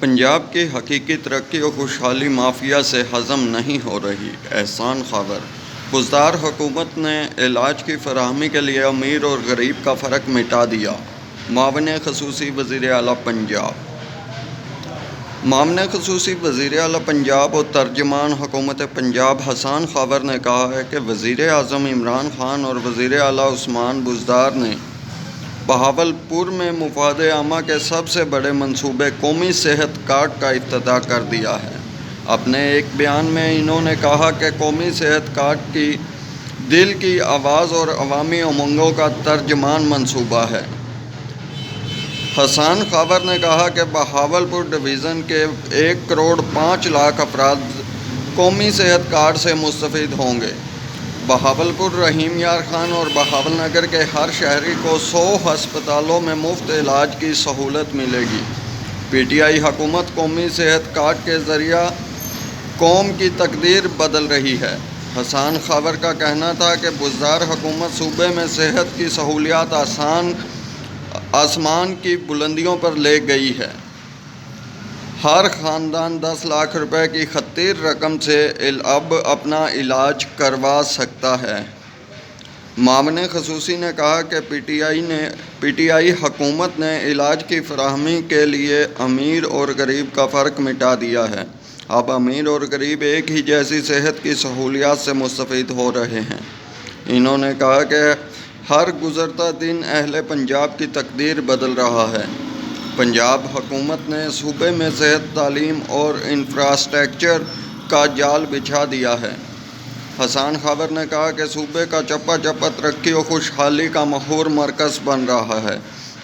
پنجاب کی حقیقی ترقی و خوشحالی مافیا سے ہضم نہیں ہو رہی۔ احسان خاور۔ بزدار حکومت نے علاج کی فراہمی کے لیے امیر اور غریب کا فرق مٹا دیا۔ معاون خصوصی وزیر اعلیٰ پنجاب۔ معاون خصوصی وزیر اعلیٰ پنجاب اور ترجمان حکومت پنجاب احسان خاور نے کہا ہے کہ وزیر اعظم عمران خان اور وزیر اعلیٰ عثمان بزدار نے بہاولپور میں مفاد عامہ کے سب سے بڑے منصوبے قومی صحت کارڈ کا افتتاح کر دیا ہے۔ اپنے ایک بیان میں انہوں نے کہا کہ قومی صحت کارڈ کی دل کی آواز اور عوامی امنگوں کا ترجمان منصوبہ ہے۔ احسان خاور نے کہا کہ بہاولپور ڈویژن کے 1,05,00,000 افراد قومی صحت کارڈ سے مستفید ہوں گے۔ بہاولپور، رحیم یار خان اور بہاول نگر کے ہر شہری کو 100 ہسپتالوں میں مفت علاج کی سہولت ملے گی۔ پی ٹی آئی حکومت قومی صحت کارڈ کے ذریعہ قوم کی تقدیر بدل رہی ہے۔ احسان خاور کا کہنا تھا کہ بزدار حکومت صوبے میں صحت کی سہولیات آسمان کی بلندیوں پر لے گئی ہے۔ ہر خاندان 10 لاکھ روپے کی خطیر رقم سے اب اپنا علاج کروا سکتا ہے۔ معاون خصوصی نے کہا کہ پی ٹی آئی حکومت نے علاج کی فراہمی کے لیے امیر اور غریب کا فرق مٹا دیا ہے۔ اب امیر اور غریب ایک ہی جیسی صحت کی سہولیات سے مستفید ہو رہے ہیں۔ انہوں نے کہا کہ ہر گزرتا دن اہل پنجاب کی تقدیر بدل رہا ہے۔ پنجاب حکومت نے صوبے میں صحت، تعلیم اور انفراسٹرکچر کا جال بچھا دیا ہے۔ احسان خاور نے کہا کہ صوبے کا چپا چپا ترقی و خوشحالی کا محور مرکز بن رہا ہے۔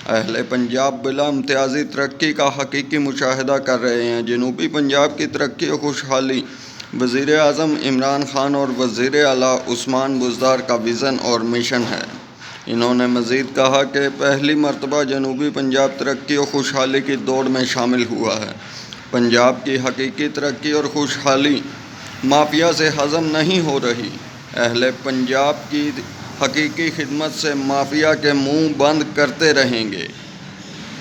اہل پنجاب بلا امتیازی ترقی کا حقیقی مشاہدہ کر رہے ہیں۔ جنوبی پنجاب کی ترقی و خوشحالی وزیر اعظم عمران خان اور وزیر اعلیٰ عثمان بزدار کا وژن اور مشن ہے۔ انہوں نے مزید کہا کہ پہلی مرتبہ جنوبی پنجاب ترقی و خوشحالی کی دوڑ میں شامل ہوا ہے۔ پنجاب کی حقیقی ترقی اور خوشحالی مافیا سے ہضم نہیں ہو رہی۔ اہل پنجاب کی حقیقی خدمت سے مافیا کے منہ بند کرتے رہیں گے۔